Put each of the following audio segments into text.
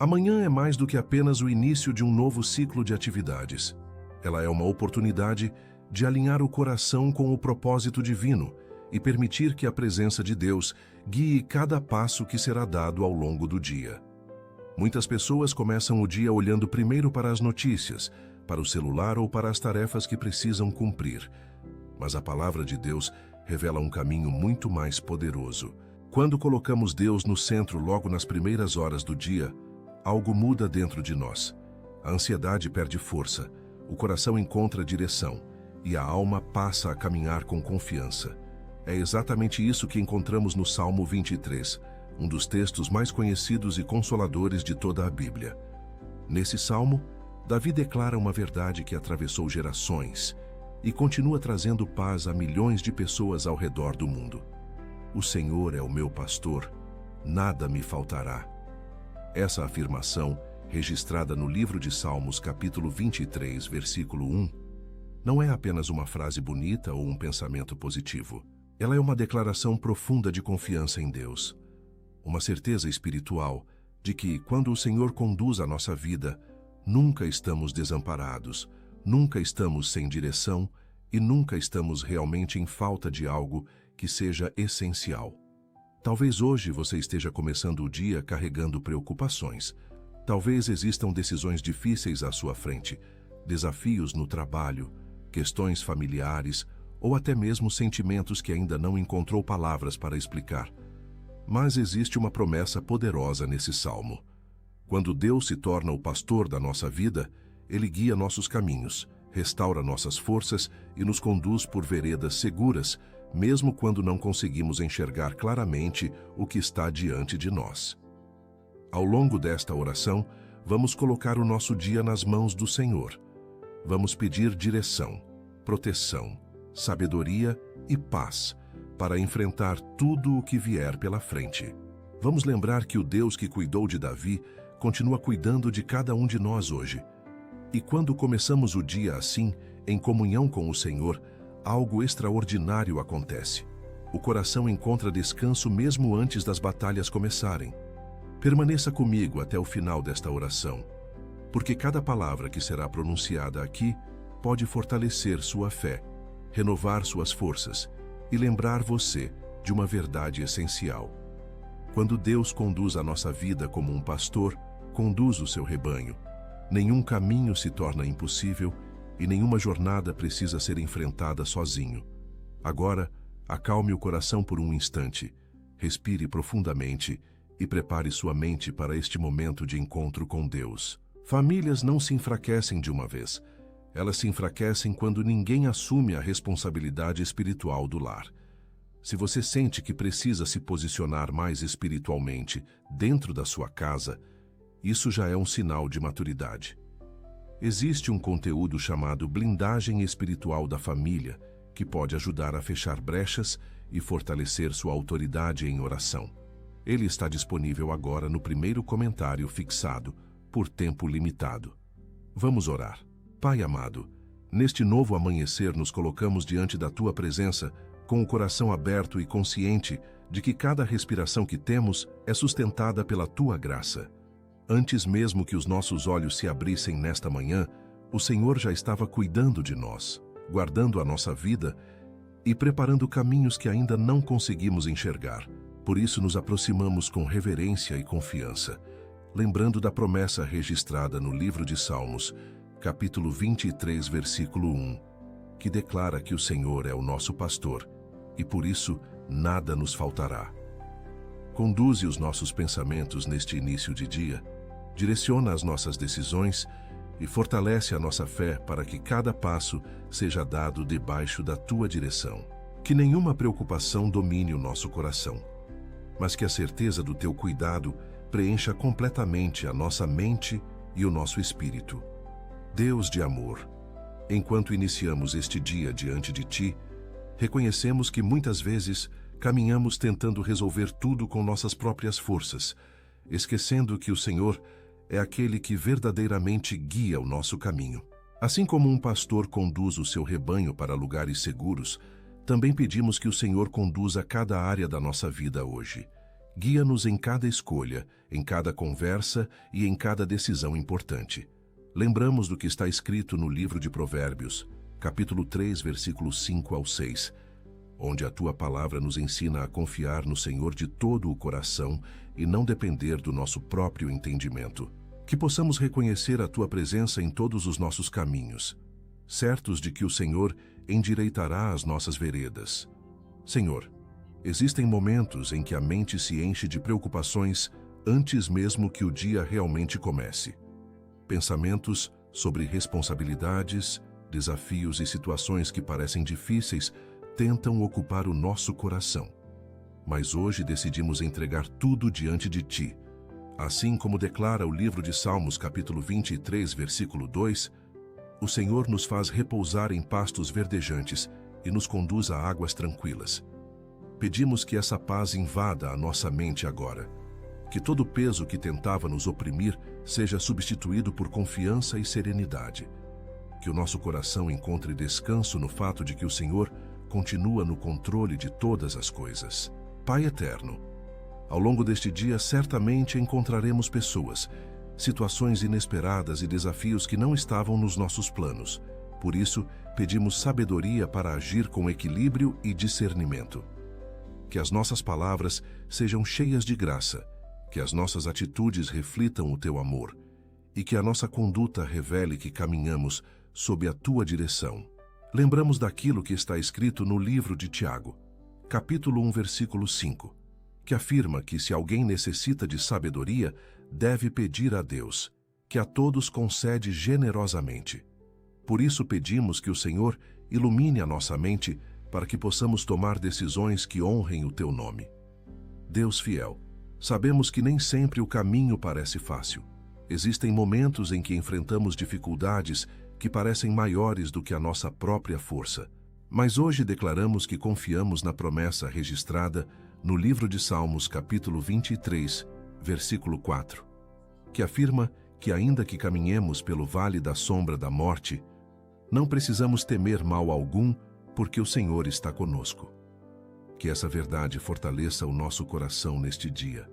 Amanhã é mais do que apenas o início de um novo ciclo de atividades. Ela é uma oportunidade de alinhar o coração com o propósito divino e permitir que a presença de Deus guie cada passo que será dado ao longo do dia. Muitas pessoas começam o dia olhando primeiro para as notícias, para o celular ou para as tarefas que precisam cumprir. Mas a palavra de Deus revela um caminho muito mais poderoso. Quando colocamos Deus no centro logo nas primeiras horas do dia, algo muda dentro de nós. A ansiedade perde força, o coração encontra direção e a alma passa a caminhar com confiança. É exatamente isso que encontramos no Salmo 23, um dos textos mais conhecidos e consoladores de toda a Bíblia. Nesse salmo, Davi declara uma verdade que atravessou gerações e continua trazendo paz a milhões de pessoas ao redor do mundo. O Senhor é o meu pastor, nada me faltará. Essa afirmação, registrada no livro de Salmos, capítulo 23, versículo 1, não é apenas uma frase bonita ou um pensamento positivo. Ela é uma declaração profunda de confiança em Deus. Uma certeza espiritual de que, quando o Senhor conduz a nossa vida, nunca estamos desamparados, nunca estamos sem direção e nunca estamos realmente em falta de algo que seja essencial. Talvez hoje você esteja começando o dia carregando preocupações. Talvez existam decisões difíceis à sua frente, desafios no trabalho, questões familiares ou até mesmo sentimentos que ainda não encontrou palavras para explicar. Mas existe uma promessa poderosa nesse salmo. Quando Deus se torna o pastor da nossa vida, Ele guia nossos caminhos, restaura nossas forças e nos conduz por veredas seguras, mesmo quando não conseguimos enxergar claramente o que está diante de nós. Ao longo desta oração, vamos colocar o nosso dia nas mãos do Senhor. Vamos pedir direção, proteção, sabedoria e paz para enfrentar tudo o que vier pela frente. Vamos lembrar que o Deus que cuidou de Davi continua cuidando de cada um de nós hoje. E quando começamos o dia assim, em comunhão com o Senhor, algo extraordinário acontece. O coração encontra descanso mesmo antes das batalhas começarem. Permaneça comigo até o final desta oração, porque cada palavra que será pronunciada aqui pode fortalecer sua fé, renovar suas forças e lembrar você de uma verdade essencial. Quando Deus conduz a nossa vida como um pastor, conduz o seu rebanho, nenhum caminho se torna impossível e nenhuma jornada precisa ser enfrentada sozinho. Agora, acalme o coração por um instante, respire profundamente e prepare sua mente para este momento de encontro com Deus. Famílias não se enfraquecem de uma vez. Elas se enfraquecem quando ninguém assume a responsabilidade espiritual do lar. Se você sente que precisa se posicionar mais espiritualmente dentro da sua casa, isso já é um sinal de maturidade. Existe um conteúdo chamado blindagem espiritual da família, que pode ajudar a fechar brechas e fortalecer sua autoridade em oração. Ele está disponível agora no primeiro comentário fixado, por tempo limitado. Vamos orar. Pai amado, neste novo amanhecer nos colocamos diante da Tua presença, com o coração aberto e consciente de que cada respiração que temos é sustentada pela Tua graça. Antes mesmo que os nossos olhos se abrissem nesta manhã, o Senhor já estava cuidando de nós, guardando a nossa vida e preparando caminhos que ainda não conseguimos enxergar. Por isso nos aproximamos com reverência e confiança, lembrando da promessa registrada no livro de Salmos, capítulo 23, versículo 1, que declara que o Senhor é o nosso pastor e por isso nada nos faltará. Conduze os nossos pensamentos neste início de dia, direciona as nossas decisões e fortalece a nossa fé para que cada passo seja dado debaixo da Tua direção. Que nenhuma preocupação domine o nosso coração, mas que a certeza do Teu cuidado preencha completamente a nossa mente e o nosso espírito. Deus de amor, enquanto iniciamos este dia diante de Ti, reconhecemos que muitas vezes caminhamos tentando resolver tudo com nossas próprias forças, esquecendo que o Senhor é aquele que verdadeiramente guia o nosso caminho. Assim como um pastor conduz o seu rebanho para lugares seguros, também pedimos que o Senhor conduza cada área da nossa vida hoje, Guia-nos em cada escolha, em cada conversa e em cada decisão importante. Lembramos do que está escrito no livro de Provérbios, capítulo 3, versículos 5 ao 6, onde a tua palavra nos ensina a confiar no Senhor de todo o coração e não depender do nosso próprio entendimento. Que possamos reconhecer a tua presença em todos os nossos caminhos, certos de que o Senhor endireitará as nossas veredas. Senhor, existem momentos em que a mente se enche de preocupações antes mesmo que o dia realmente comece. Pensamentos sobre responsabilidades, desafios e situações que parecem difíceis tentam ocupar o nosso coração. Mas hoje decidimos entregar tudo diante de Ti. Assim como declara o livro de Salmos, capítulo 23, versículo 2, o Senhor nos faz repousar em pastos verdejantes e nos conduz a águas tranquilas. Pedimos que essa paz invada a nossa mente agora, que todo o peso que tentava nos oprimir seja substituído por confiança e serenidade, que o nosso coração encontre descanso no fato de que o Senhor continua no controle de todas as coisas. Pai eterno, ao longo deste dia certamente encontraremos pessoas, situações inesperadas e desafios que não estavam nos nossos planos. Por isso, pedimos sabedoria para agir com equilíbrio e discernimento. Que as nossas palavras sejam cheias de graça, que as nossas atitudes reflitam o Teu amor e que a nossa conduta revele que caminhamos sob a Tua direção. Lembramos daquilo que está escrito no livro de Tiago, capítulo 1, versículo 5, que afirma que se alguém necessita de sabedoria, deve pedir a Deus, que a todos concede generosamente. Por isso pedimos que o Senhor ilumine a nossa mente para que possamos tomar decisões que honrem o Teu nome. Deus fiel, sabemos que nem sempre o caminho parece fácil. Existem momentos em que enfrentamos dificuldades que parecem maiores do que a nossa própria força. Mas hoje declaramos que confiamos na promessa registrada no livro de Salmos, capítulo 23, versículo 4, que afirma que ainda que caminhemos pelo vale da sombra da morte, não precisamos temer mal algum, porque o Senhor está conosco. Que essa verdade fortaleça o nosso coração neste dia,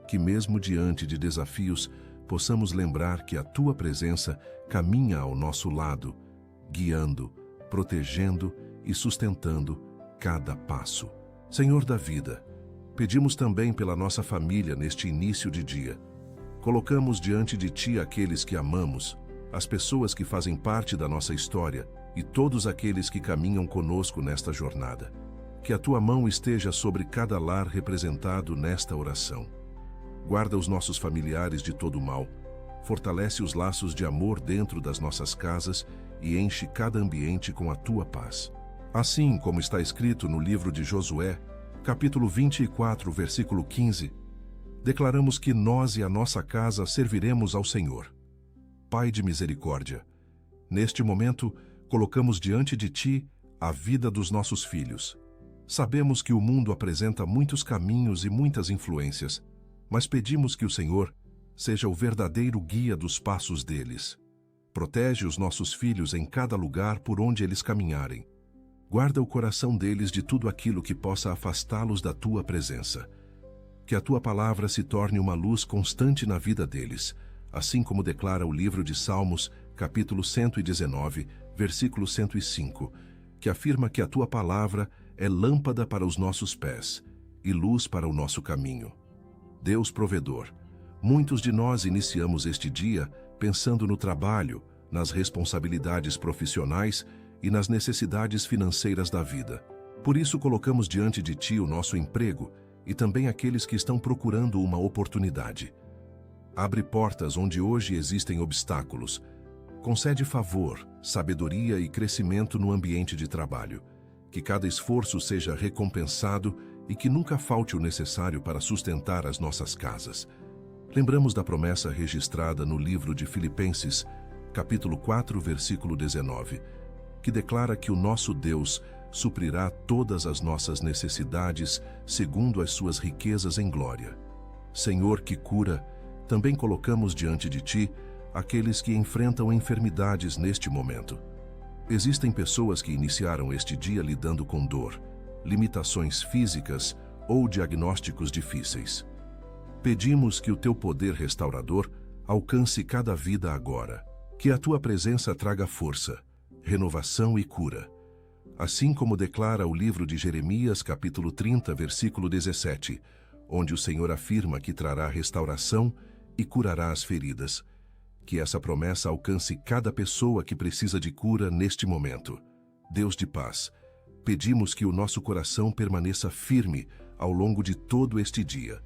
que mesmo diante de desafios, possamos lembrar que a Tua presença caminha ao nosso lado, guiando, protegendo e sustentando cada passo. Senhor da vida, pedimos também pela nossa família neste início de dia. Colocamos diante de Ti aqueles que amamos, as pessoas que fazem parte da nossa história e todos aqueles que caminham conosco nesta jornada. Que a Tua mão esteja sobre cada lar representado nesta oração. Guarda os nossos familiares de todo o mal, fortalece os laços de amor dentro das nossas casas e enche cada ambiente com a Tua paz. Assim como está escrito no livro de Josué, capítulo 24, versículo 15, declaramos que nós e a nossa casa serviremos ao Senhor. Pai de misericórdia, neste momento, colocamos diante de Ti a vida dos nossos filhos. Sabemos que o mundo apresenta muitos caminhos e muitas influências, mas pedimos que o Senhor seja o verdadeiro guia dos passos deles. Protege os nossos filhos em cada lugar por onde eles caminharem. Guarda o coração deles de tudo aquilo que possa afastá-los da Tua presença. Que a Tua palavra se torne uma luz constante na vida deles, assim como declara o livro de Salmos, capítulo 119, versículo 105, que afirma que a Tua palavra é lâmpada para os nossos pés e luz para o nosso caminho. Deus provedor, muitos de nós iniciamos este dia pensando no trabalho, nas responsabilidades profissionais e nas necessidades financeiras da vida. Por isso colocamos diante de Ti o nosso emprego e também aqueles que estão procurando uma oportunidade. Abre portas onde hoje existem obstáculos. Concede favor, sabedoria e crescimento no ambiente de trabalho. Que cada esforço seja recompensado e que nunca falte o necessário para sustentar as nossas casas. Lembramos da promessa registrada no livro de Filipenses, capítulo 4, versículo 19, que declara que o nosso Deus suprirá todas as nossas necessidades segundo as suas riquezas em glória. Senhor que cura, também colocamos diante de Ti aqueles que enfrentam enfermidades neste momento. Existem pessoas que iniciaram este dia lidando com dor, limitações físicas ou diagnósticos difíceis. Pedimos que o teu poder restaurador alcance cada vida agora, que a tua presença traga força, renovação e cura. Assim como declara o livro de Jeremias, capítulo 30, versículo 17, onde o Senhor afirma que trará restauração e curará as feridas. Que essa promessa alcance cada pessoa que precisa de cura neste momento. Deus de paz, pedimos que o nosso coração permaneça firme ao longo de todo este dia.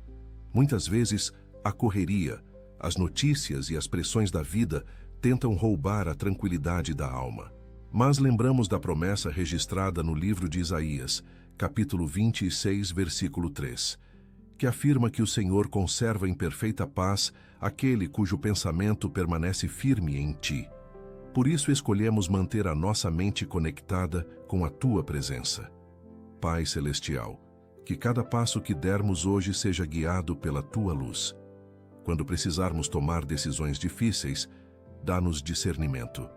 Muitas vezes, a correria, as notícias e as pressões da vida tentam roubar a tranquilidade da alma. Mas lembramos da promessa registrada no livro de Isaías, capítulo 26, versículo 3, que afirma que o Senhor conserva em perfeita paz aquele cujo pensamento permanece firme em ti. Por isso escolhemos manter a nossa mente conectada com a tua presença. Pai Celestial, que cada passo que dermos hoje seja guiado pela tua luz. Quando precisarmos tomar decisões difíceis, dá-nos discernimento.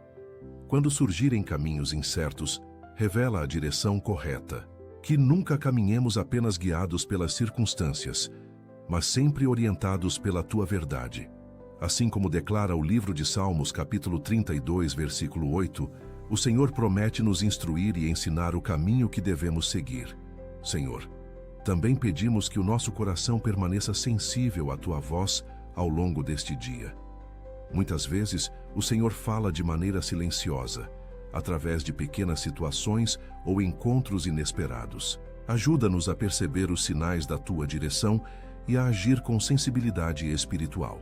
Quando surgirem caminhos incertos, revela a direção correta. Que nunca caminhemos apenas guiados pelas circunstâncias, mas sempre orientados pela tua verdade. Assim como declara o livro de Salmos, capítulo 32, versículo 8, o Senhor promete nos instruir e ensinar o caminho que devemos seguir. Senhor, também pedimos que o nosso coração permaneça sensível à tua voz ao longo deste dia. Muitas vezes, o Senhor fala de maneira silenciosa, através de pequenas situações ou encontros inesperados. Ajuda-nos a perceber os sinais da tua direção e a agir com sensibilidade espiritual.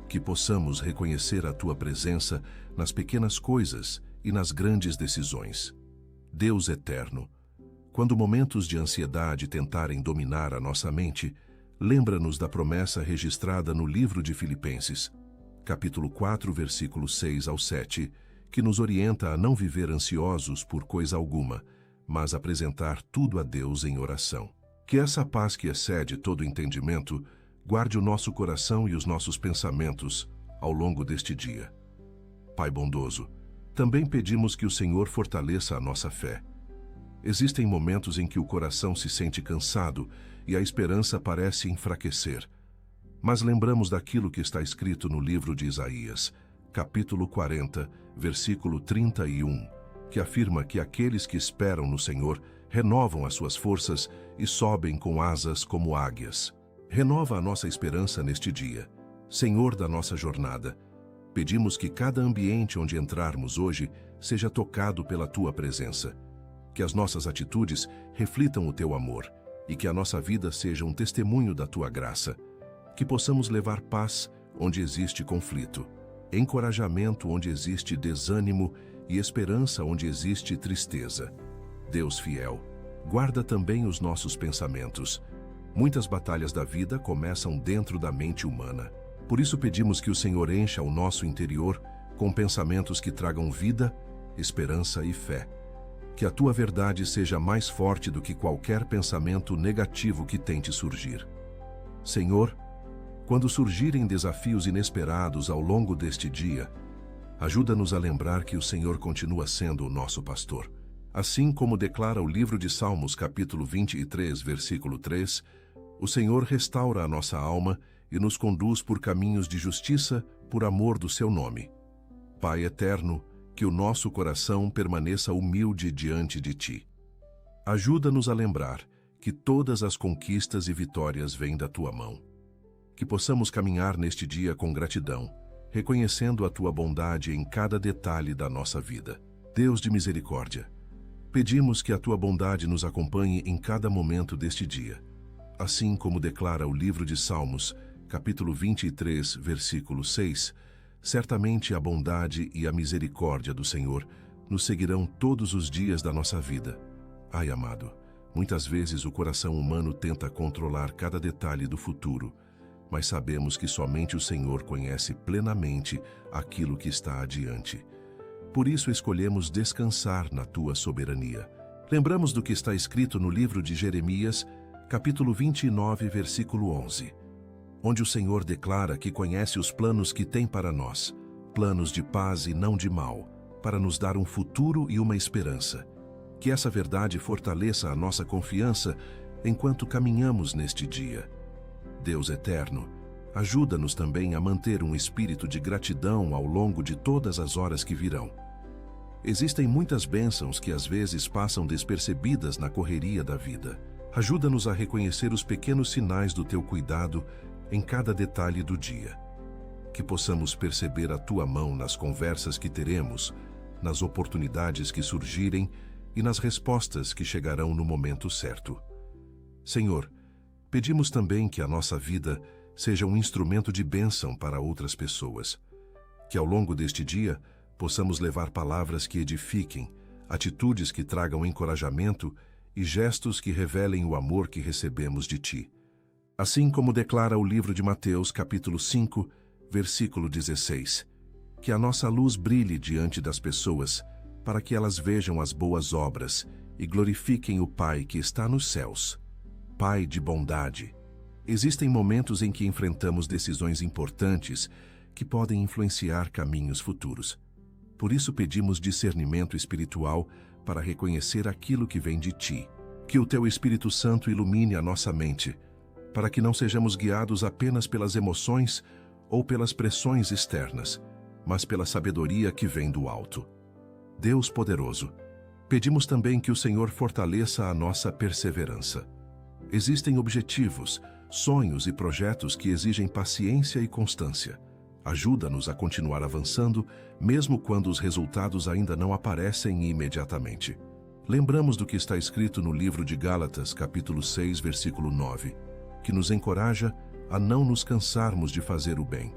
Que possamos reconhecer a tua presença nas pequenas coisas e nas grandes decisões. Deus eterno, quando momentos de ansiedade tentarem dominar a nossa mente, lembra-nos da promessa registrada no livro de Filipenses, capítulo 4, versículo 6 ao 7, que nos orienta a não viver ansiosos por coisa alguma, mas apresentar tudo a Deus em oração. Que essa paz que excede todo entendimento guarde o nosso coração e os nossos pensamentos ao longo deste dia. Pai bondoso, também pedimos que o Senhor fortaleça a nossa fé. Existem momentos em que o coração se sente cansado e a esperança parece enfraquecer. Mas lembramos daquilo que está escrito no livro de Isaías, capítulo 40, versículo 31, que afirma que aqueles que esperam no Senhor renovam as suas forças e sobem com asas como águias. Renova a nossa esperança neste dia. Senhor da nossa jornada, pedimos que cada ambiente onde entrarmos hoje seja tocado pela tua presença. Que as nossas atitudes reflitam o teu amor e que a nossa vida seja um testemunho da tua graça. Que possamos levar paz onde existe conflito, encorajamento onde existe desânimo e esperança onde existe tristeza. Deus fiel, guarda também os nossos pensamentos. Muitas batalhas da vida começam dentro da mente humana. Por isso pedimos que o Senhor encha o nosso interior com pensamentos que tragam vida, esperança e fé. Que a tua verdade seja mais forte do que qualquer pensamento negativo que tente surgir. Senhor, quando surgirem desafios inesperados ao longo deste dia, ajuda-nos a lembrar que o Senhor continua sendo o nosso pastor. Assim como declara o livro de Salmos, capítulo 23, versículo 3, o Senhor restaura a nossa alma e nos conduz por caminhos de justiça por amor do seu nome. Pai eterno, que o nosso coração permaneça humilde diante de ti. Ajuda-nos a lembrar que todas as conquistas e vitórias vêm da tua mão. Que possamos caminhar neste dia com gratidão, reconhecendo a tua bondade em cada detalhe da nossa vida. Deus de misericórdia, pedimos que a tua bondade nos acompanhe em cada momento deste dia. Assim como declara o livro de Salmos, capítulo 23, versículo 6, certamente a bondade e a misericórdia do Senhor nos seguirão todos os dias da nossa vida. Ai, amado, muitas vezes o coração humano tenta controlar cada detalhe do futuro, mas sabemos que somente o Senhor conhece plenamente aquilo que está adiante. Por isso escolhemos descansar na tua soberania. Lembramos do que está escrito no livro de Jeremias, capítulo 29, versículo 11, onde o Senhor declara que conhece os planos que tem para nós, planos de paz e não de mal, para nos dar um futuro e uma esperança. Que essa verdade fortaleça a nossa confiança enquanto caminhamos neste dia. Deus eterno, ajuda-nos também a manter um espírito de gratidão ao longo de todas as horas que virão. Existem muitas bênçãos que às vezes passam despercebidas na correria da vida. Ajuda-nos a reconhecer os pequenos sinais do teu cuidado em cada detalhe do dia. Que possamos perceber a tua mão nas conversas que teremos, nas oportunidades que surgirem e nas respostas que chegarão no momento certo. Senhor, pedimos também que a nossa vida seja um instrumento de bênção para outras pessoas. Que ao longo deste dia possamos levar palavras que edifiquem, atitudes que tragam encorajamento e gestos que revelem o amor que recebemos de Ti. Assim como declara o livro de Mateus, capítulo 5, versículo 16, que a nossa luz brilhe diante das pessoas, para que elas vejam as boas obras e glorifiquem o Pai que está nos céus. Pai de bondade, existem momentos em que enfrentamos decisões importantes que podem influenciar caminhos futuros. Por isso pedimos discernimento espiritual para reconhecer aquilo que vem de Ti. Que o Teu Espírito Santo ilumine a nossa mente, para que não sejamos guiados apenas pelas emoções ou pelas pressões externas, mas pela sabedoria que vem do alto. Deus poderoso, pedimos também que o Senhor fortaleça a nossa perseverança. Existem objetivos, sonhos e projetos que exigem paciência e constância. Ajuda-nos a continuar avançando, mesmo quando os resultados ainda não aparecem imediatamente. Lembramos do que está escrito no livro de Gálatas, capítulo 6, versículo 9, que nos encoraja a não nos cansarmos de fazer o bem,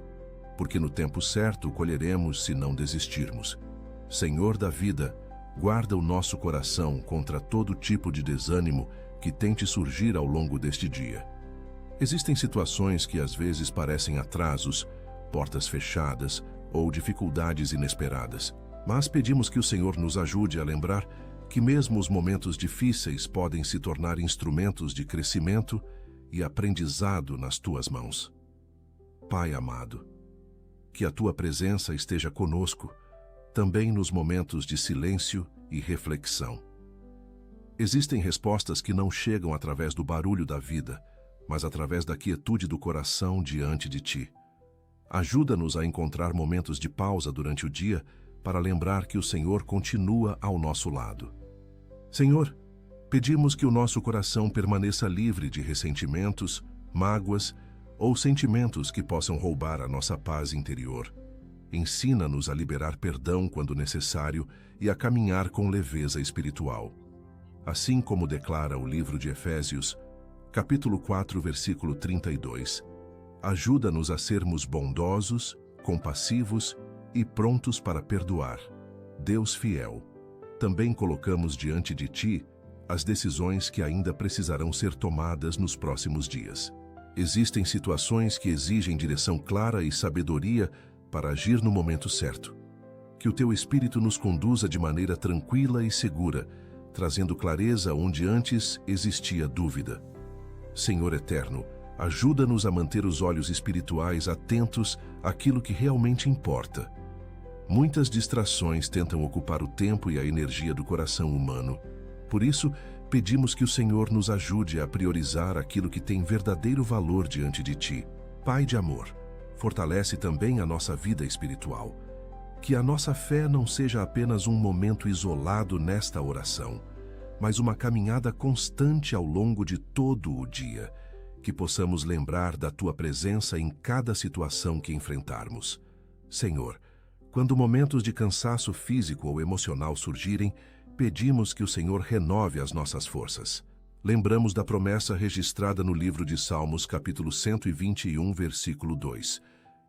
porque no tempo certo colheremos se não desistirmos. Senhor da vida, guarda o nosso coração contra todo tipo de desânimo que tente surgir ao longo deste dia. Existem situações que às vezes parecem atrasos, portas fechadas ou dificuldades inesperadas, mas pedimos que o Senhor nos ajude a lembrar que mesmo os momentos difíceis podem se tornar instrumentos de crescimento e aprendizado nas Tuas mãos. Pai amado, que a Tua presença esteja conosco, também nos momentos de silêncio e reflexão. Existem respostas que não chegam através do barulho da vida, mas através da quietude do coração diante de Ti. Ajuda-nos a encontrar momentos de pausa durante o dia para lembrar que o Senhor continua ao nosso lado. Senhor, pedimos que o nosso coração permaneça livre de ressentimentos, mágoas ou sentimentos que possam roubar a nossa paz interior. Ensina-nos a liberar perdão quando necessário e a caminhar com leveza espiritual. Assim como declara o livro de Efésios, capítulo 4, versículo 32, ajuda-nos a sermos bondosos, compassivos e prontos para perdoar. Deus fiel, também colocamos diante de Ti as decisões que ainda precisarão ser tomadas nos próximos dias. Existem situações que exigem direção clara e sabedoria para agir no momento certo. Que o Teu Espírito nos conduza de maneira tranquila e segura, trazendo clareza onde antes existia dúvida. Senhor eterno, ajuda-nos a manter os olhos espirituais atentos àquilo que realmente importa. Muitas distrações tentam ocupar o tempo e a energia do coração humano. Por isso, pedimos que o Senhor nos ajude a priorizar aquilo que tem verdadeiro valor diante de Ti. Pai de amor, fortalece também a nossa vida espiritual. Que a nossa fé não seja apenas um momento isolado nesta oração, mas uma caminhada constante ao longo de todo o dia. Que possamos lembrar da Tua presença em cada situação que enfrentarmos. Senhor, quando momentos de cansaço físico ou emocional surgirem, pedimos que o Senhor renove as nossas forças. Lembramos da promessa registrada no livro de Salmos, capítulo 121, versículo 2,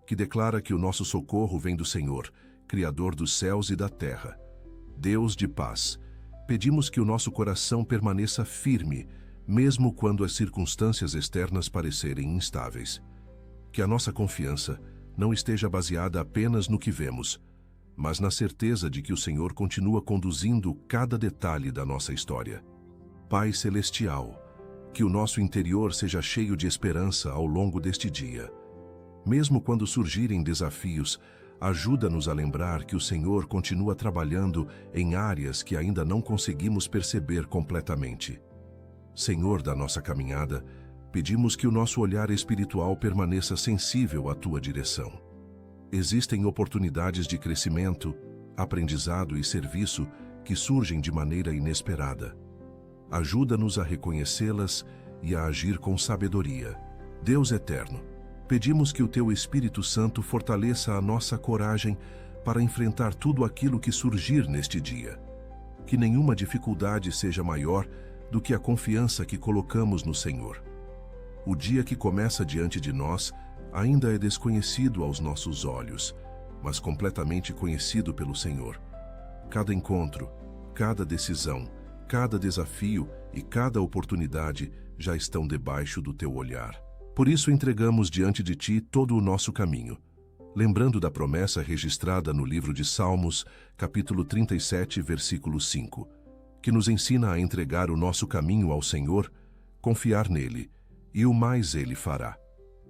que declara que o nosso socorro vem do Senhor, Criador dos céus e da terra. Deus de paz, pedimos que o nosso coração permaneça firme, mesmo quando as circunstâncias externas parecerem instáveis. Que a nossa confiança não esteja baseada apenas no que vemos, mas na certeza de que o Senhor continua conduzindo cada detalhe da nossa história. Pai Celestial, que o nosso interior seja cheio de esperança ao longo deste dia. Mesmo quando surgirem desafios, ajuda-nos a lembrar que o Senhor continua trabalhando em áreas que ainda não conseguimos perceber completamente. Senhor da nossa caminhada, Pedimos que o nosso olhar espiritual permaneça sensível à tua direção. Existem oportunidades de crescimento, aprendizado e serviço que surgem de maneira inesperada. Ajuda-nos a reconhecê-las e a agir com sabedoria. Deus eterno, pedimos que o Teu Espírito Santo fortaleça a nossa coragem para enfrentar tudo aquilo que surgir neste dia. Que nenhuma dificuldade seja maior do que a confiança que colocamos no Senhor. O dia que começa diante de nós ainda é desconhecido aos nossos olhos, mas completamente conhecido pelo Senhor. Cada encontro, cada decisão, cada desafio e cada oportunidade já estão debaixo do Teu olhar. Por isso entregamos diante de Ti todo o nosso caminho, lembrando da promessa registrada no livro de Salmos, capítulo 37, versículo 5, que nos ensina a entregar o nosso caminho ao Senhor, confiar nele, e o mais Ele fará.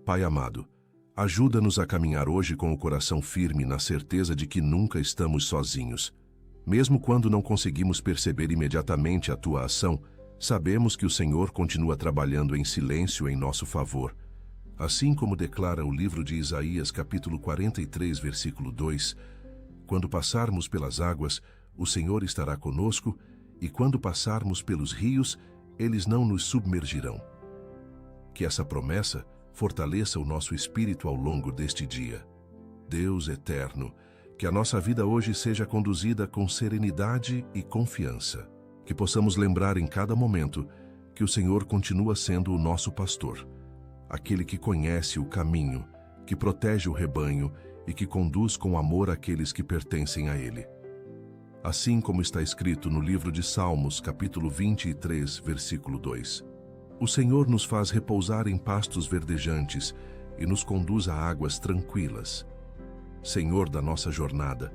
Pai amado, ajuda-nos a caminhar hoje com o coração firme na certeza de que nunca estamos sozinhos. Mesmo quando não conseguimos perceber imediatamente a Tua ação, sabemos que o Senhor continua trabalhando em silêncio em nosso favor. Assim como declara o livro de Isaías, capítulo 43, versículo 2, quando passarmos pelas águas, o Senhor estará conosco, e quando passarmos pelos rios, eles não nos submergirão. Que essa promessa fortaleça o nosso espírito ao longo deste dia. Deus eterno, que a nossa vida hoje seja conduzida com serenidade e confiança. Que possamos lembrar em cada momento que o Senhor continua sendo o nosso pastor, aquele que conhece o caminho, que protege o rebanho e que conduz com amor aqueles que pertencem a Ele. Assim como está escrito no livro de Salmos, capítulo 23, versículo 2. O Senhor nos faz repousar em pastos verdejantes e nos conduz a águas tranquilas. Senhor da nossa jornada,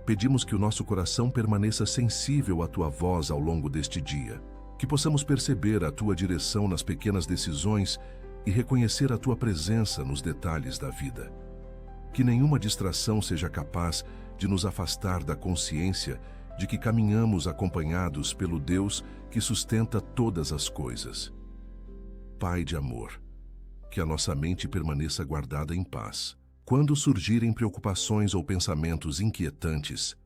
pedimos que o nosso coração permaneça sensível à Tua voz ao longo deste dia, que possamos perceber a Tua direção nas pequenas decisões e reconhecer a Tua presença nos detalhes da vida. Que nenhuma distração seja capaz de nos afastar da consciência de que caminhamos acompanhados pelo Deus que sustenta todas as coisas. Pai de amor, que a nossa mente permaneça guardada em paz. Quando surgirem preocupações ou pensamentos inquietantes,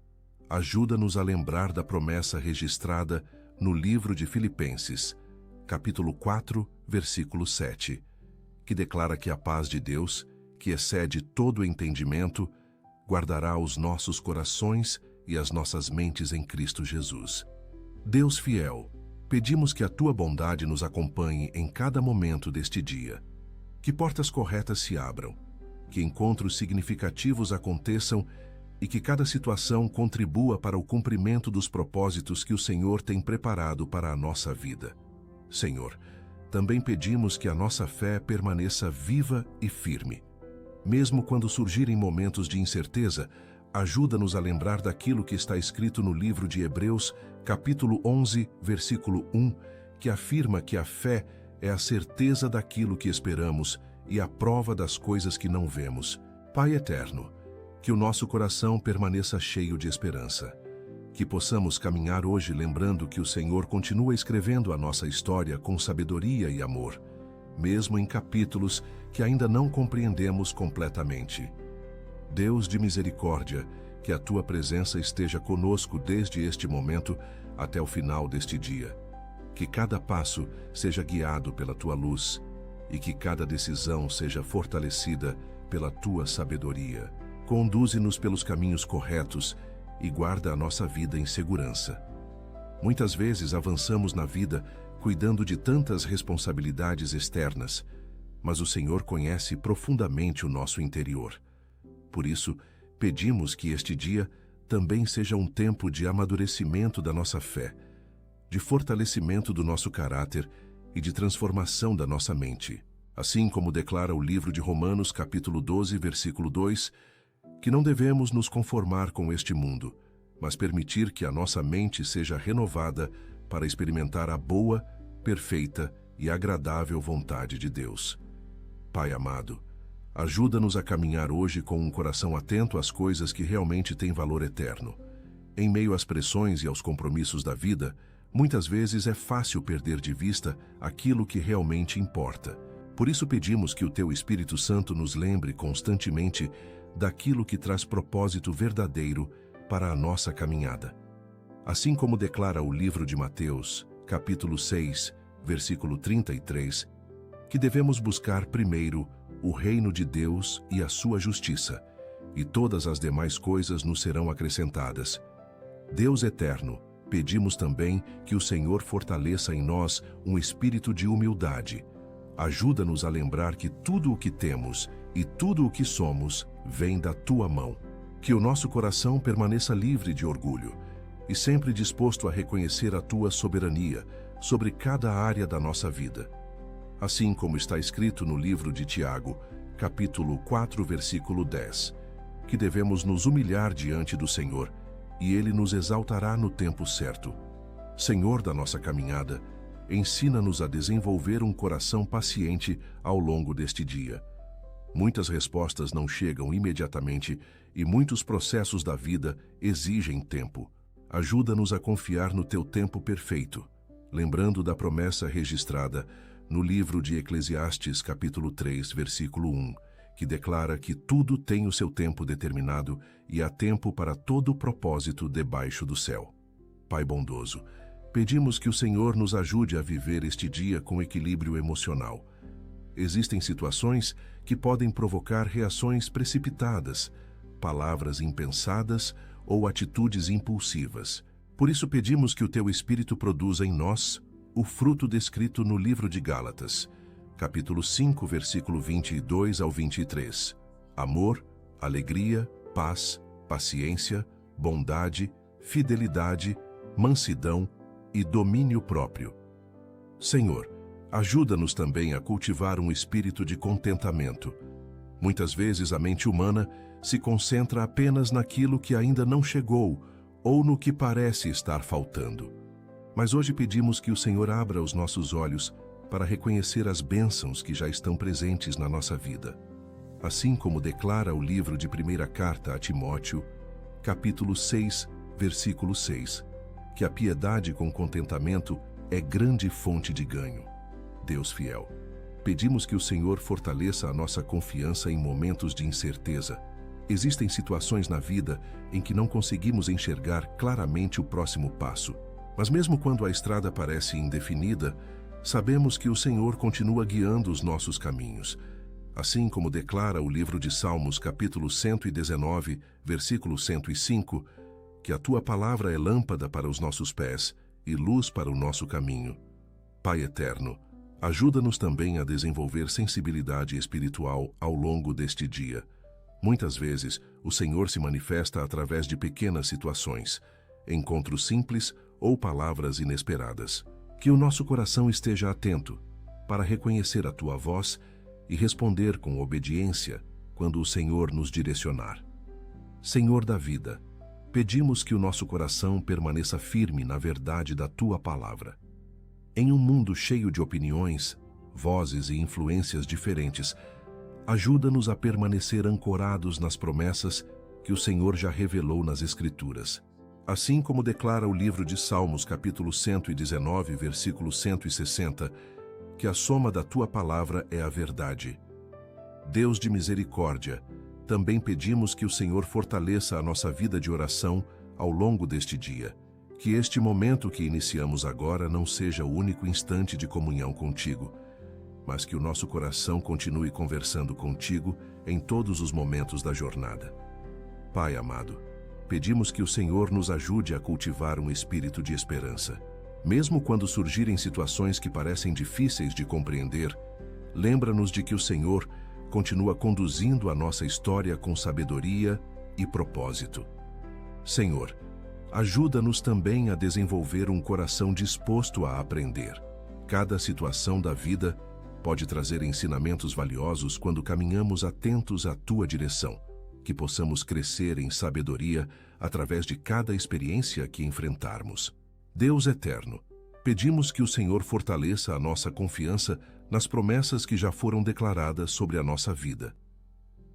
ajuda-nos a lembrar da promessa registrada no livro de Filipenses, capítulo 4, versículo 7, que declara que a paz de Deus, que excede todo o entendimento, guardará os nossos corações e as nossas mentes em Cristo Jesus. Deus fiel, pedimos que a Tua bondade nos acompanhe em cada momento deste dia, que portas corretas se abram, que encontros significativos aconteçam e que cada situação contribua para o cumprimento dos propósitos que o Senhor tem preparado para a nossa vida. Senhor, também pedimos que a nossa fé permaneça viva e firme. Mesmo quando surgirem momentos de incerteza, ajuda-nos a lembrar daquilo que está escrito no livro de Hebreus, capítulo 11, versículo 1, que afirma que a fé é a certeza daquilo que esperamos e a prova das coisas que não vemos. Pai eterno, que o nosso coração permaneça cheio de esperança. Que possamos caminhar hoje lembrando que o Senhor continua escrevendo a nossa história com sabedoria e amor, mesmo em capítulos que ainda não compreendemos completamente. Deus de misericórdia, que a Tua presença esteja conosco desde este momento até o final deste dia. Que cada passo seja guiado pela Tua luz e que cada decisão seja fortalecida pela Tua sabedoria. Conduze-nos pelos caminhos corretos e guarda a nossa vida em segurança. Muitas vezes avançamos na vida cuidando de tantas responsabilidades externas, mas o Senhor conhece profundamente o nosso interior. Por isso, pedimos que este dia também seja um tempo de amadurecimento da nossa fé, de fortalecimento do nosso caráter e de transformação da nossa mente. Assim como declara o livro de Romanos, capítulo 12, versículo 2, que não devemos nos conformar com este mundo, mas permitir que a nossa mente seja renovada para experimentar a boa, perfeita e agradável vontade de Deus. Pai amado, ajuda-nos a caminhar hoje com um coração atento às coisas que realmente têm valor eterno. Em meio às pressões e aos compromissos da vida, Muitas vezes é fácil perder de vista aquilo que realmente importa. Por isso pedimos que o Teu Espírito Santo nos lembre constantemente daquilo que traz propósito verdadeiro para a nossa caminhada. Assim como declara o livro de Mateus, capítulo 6, versículo 33, que devemos buscar primeiro o reino de Deus e a sua justiça, e todas as demais coisas nos serão acrescentadas. Deus eterno, pedimos também que o Senhor fortaleça em nós um espírito de humildade. Ajuda-nos a lembrar que tudo o que temos e tudo o que somos vem da Tua mão. Que o nosso coração permaneça livre de orgulho e sempre disposto a reconhecer a Tua soberania sobre cada área da nossa vida. Assim como está escrito no livro de Tiago, capítulo 4, versículo 10, que devemos nos humilhar diante do Senhor e Ele nos exaltará no tempo certo. Senhor da nossa caminhada, ensina-nos a desenvolver um coração paciente ao longo deste dia. Muitas respostas não chegam imediatamente e muitos processos da vida exigem tempo. Ajuda-nos a confiar no Teu tempo perfeito, lembrando da promessa registrada no livro de Eclesiastes, capítulo 3, versículo 1, que declara que tudo tem o seu tempo determinado e há tempo para todo o propósito debaixo do céu. Pai bondoso, pedimos que o Senhor nos ajude a viver este dia com equilíbrio emocional. Existem situações que podem provocar reações precipitadas, palavras impensadas ou atitudes impulsivas. Por isso pedimos que o Teu Espírito produza em nós o fruto descrito no livro de Gálatas, capítulo 5, versículo 22 ao 23. Amor, alegria, paz, paciência, bondade, fidelidade, mansidão e domínio próprio. Senhor, ajuda-nos também a cultivar um espírito de contentamento. Muitas vezes a mente humana se concentra apenas naquilo que ainda não chegou ou no que parece estar faltando. Mas hoje pedimos que o Senhor abra os nossos olhos para reconhecer as bênçãos que já estão presentes na nossa vida. Assim como declara o livro de 1ª carta a Timóteo, capítulo 6, versículo 6, que a piedade com contentamento é grande fonte de ganho. Deus fiel, pedimos que o Senhor fortaleça a nossa confiança em momentos de incerteza. Existem situações na vida em que não conseguimos enxergar claramente o próximo passo. Mas mesmo quando a estrada parece indefinida, sabemos que o Senhor continua guiando os nossos caminhos. Assim como declara o livro de Salmos, capítulo 119, versículo 105, que a Tua palavra é lâmpada para os nossos pés e luz para o nosso caminho. Pai eterno, ajuda-nos também a desenvolver sensibilidade espiritual ao longo deste dia. Muitas vezes, o Senhor se manifesta através de pequenas situações, encontros simples ou palavras inesperadas. Que o nosso coração esteja atento para reconhecer a Tua voz e responder com obediência quando o Senhor nos direcionar. Senhor da vida, pedimos que o nosso coração permaneça firme na verdade da Tua palavra. Em um mundo cheio de opiniões, vozes e influências diferentes, ajuda-nos a permanecer ancorados nas promessas que o Senhor já revelou nas Escrituras. Assim como declara o livro de Salmos, capítulo 119, versículo 160, que a soma da Tua palavra é a verdade. Deus de misericórdia, também pedimos que o Senhor fortaleça a nossa vida de oração ao longo deste dia. Que este momento que iniciamos agora não seja o único instante de comunhão contigo, mas que o nosso coração continue conversando contigo em todos os momentos da jornada. Pai amado, pedimos que o Senhor nos ajude a cultivar um espírito de esperança. Mesmo quando surgirem situações que parecem difíceis de compreender, lembra-nos de que o Senhor continua conduzindo a nossa história com sabedoria e propósito. Senhor, ajuda-nos também a desenvolver um coração disposto a aprender. Cada situação da vida pode trazer ensinamentos valiosos quando caminhamos atentos à Tua direção. Que possamos crescer em sabedoria através de cada experiência que enfrentarmos. Deus eterno, pedimos que o Senhor fortaleça a nossa confiança nas promessas que já foram declaradas sobre a nossa vida.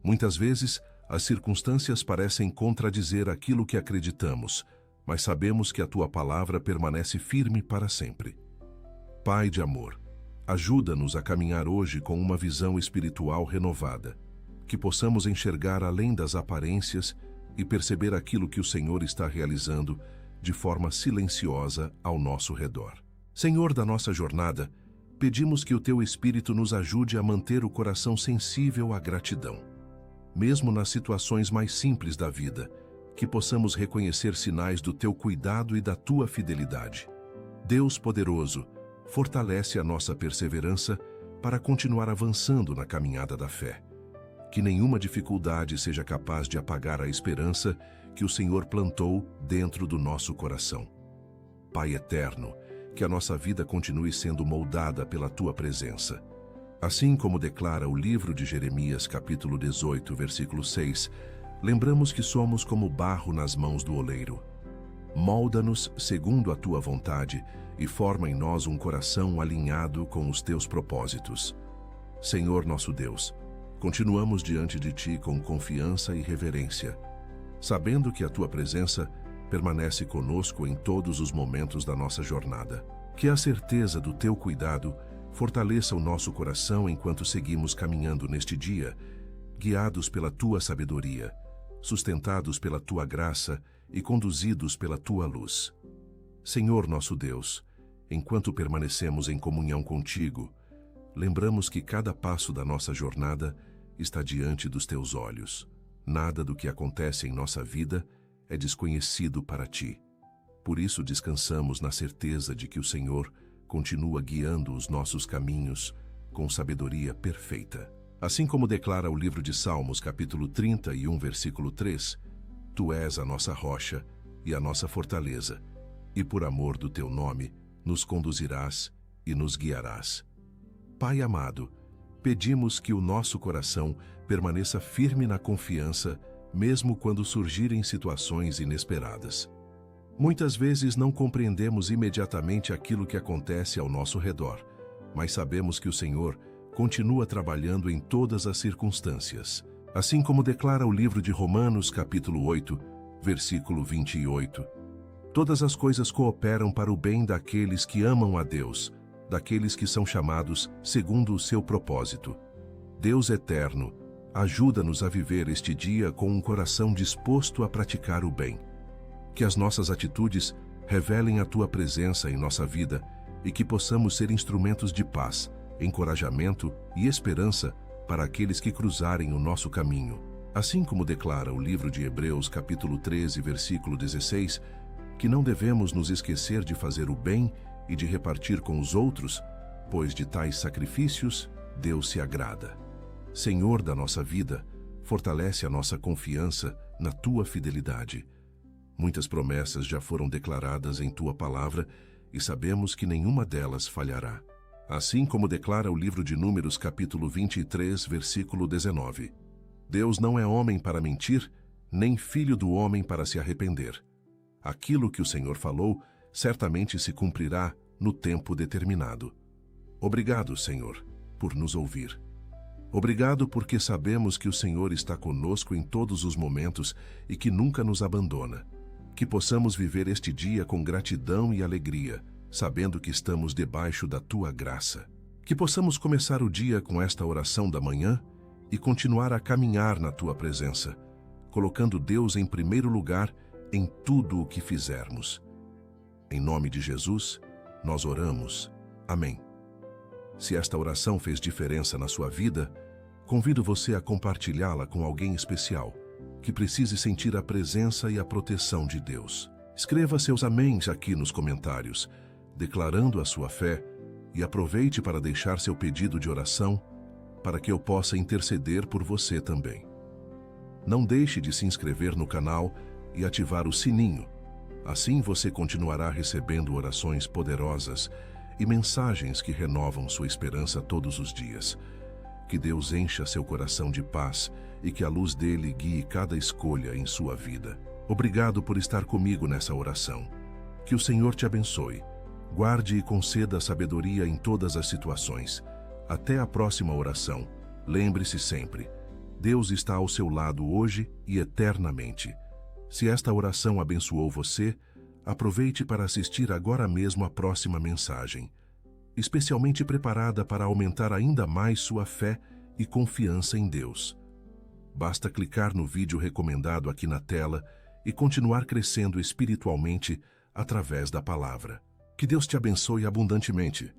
Muitas vezes, as circunstâncias parecem contradizer aquilo que acreditamos, mas sabemos que a tua palavra permanece firme para sempre. Pai de amor, ajuda-nos a caminhar hoje com uma visão espiritual renovada, que possamos enxergar além das aparências e perceber aquilo que o Senhor está realizando de forma silenciosa ao nosso redor. Senhor da nossa jornada, pedimos que o Teu Espírito nos ajude a manter o coração sensível à gratidão. Mesmo nas situações mais simples da vida, que possamos reconhecer sinais do Teu cuidado e da Tua fidelidade. Deus poderoso, fortalece a nossa perseverança para continuar avançando na caminhada da fé. Que nenhuma dificuldade seja capaz de apagar a esperança que o Senhor plantou dentro do nosso coração. Pai eterno, que a nossa vida continue sendo moldada pela Tua presença. Assim como declara o livro de Jeremias, capítulo 18, versículo 6, lembramos que somos como barro nas mãos do oleiro. Molda-nos segundo a Tua vontade e forma em nós um coração alinhado com os Teus propósitos. Senhor nosso Deus, continuamos diante de Ti com confiança e reverência, sabendo que a Tua presença permanece conosco em todos os momentos da nossa jornada. Que a certeza do Teu cuidado fortaleça o nosso coração enquanto seguimos caminhando neste dia, guiados pela Tua sabedoria, sustentados pela Tua graça e conduzidos pela Tua luz. Senhor nosso Deus, enquanto permanecemos em comunhão contigo, lembramos que cada passo da nossa jornada está diante dos Teus olhos. Nada do que acontece em nossa vida é desconhecido para Ti. Por isso descansamos na certeza de que o Senhor continua guiando os nossos caminhos com sabedoria perfeita. Assim como declara o livro de Salmos, capítulo 31, versículo 3, Tu és a nossa rocha e a nossa fortaleza, e por amor do Teu nome nos conduzirás e nos guiarás. Pai amado, pedimos que o nosso coração permaneça firme na confiança, mesmo quando surgirem situações inesperadas. Muitas vezes não compreendemos imediatamente aquilo que acontece ao nosso redor, mas sabemos que o Senhor continua trabalhando em todas as circunstâncias. Assim como declara o livro de Romanos, capítulo 8, versículo 28. Todas as coisas cooperam para o bem daqueles que amam a Deus, daqueles que são chamados segundo o seu propósito. Deus eterno, ajuda-nos a viver este dia com um coração disposto a praticar o bem. Que as nossas atitudes revelem a Tua presença em nossa vida e que possamos ser instrumentos de paz, encorajamento e esperança para aqueles que cruzarem o nosso caminho. Assim como declara o livro de Hebreus, capítulo 13, versículo 16, que não devemos nos esquecer de fazer o bem e de repartir com os outros, pois de tais sacrifícios Deus se agrada. Senhor da nossa vida, fortalece a nossa confiança na Tua fidelidade. Muitas promessas já foram declaradas em Tua palavra e sabemos que nenhuma delas falhará. Assim como declara o livro de Números, capítulo 23, versículo 19. Deus não é homem para mentir, nem filho do homem para se arrepender. Aquilo que o Senhor falou certamente se cumprirá no tempo determinado. Obrigado, Senhor, por nos ouvir. Obrigado porque sabemos que o Senhor está conosco em todos os momentos e que nunca nos abandona. Que possamos viver este dia com gratidão e alegria, sabendo que estamos debaixo da Tua graça. Que possamos começar o dia com esta oração da manhã e continuar a caminhar na Tua presença, colocando Deus em primeiro lugar em tudo o que fizermos. Em nome de Jesus, nós oramos. Amém. Se esta oração fez diferença na sua vida, convido você a compartilhá-la com alguém especial, que precise sentir a presença e a proteção de Deus. Escreva seus améns aqui nos comentários, declarando a sua fé, e aproveite para deixar seu pedido de oração, para que eu possa interceder por você também. Não deixe de se inscrever no canal e ativar o sininho. Assim você continuará recebendo orações poderosas e mensagens que renovam sua esperança todos os dias. Que Deus encha seu coração de paz e que a luz dele guie cada escolha em sua vida. Obrigado por estar comigo nessa oração. Que o Senhor te abençoe. Guarde e conceda sabedoria em todas as situações. Até a próxima oração. Lembre-se sempre, Deus está ao seu lado hoje e eternamente. Se esta oração abençoou você, Aproveite para assistir agora mesmo a próxima mensagem, especialmente preparada para aumentar ainda mais sua fé e confiança em Deus. Basta clicar no vídeo recomendado aqui na tela e continuar crescendo espiritualmente através da palavra. Que Deus te abençoe abundantemente.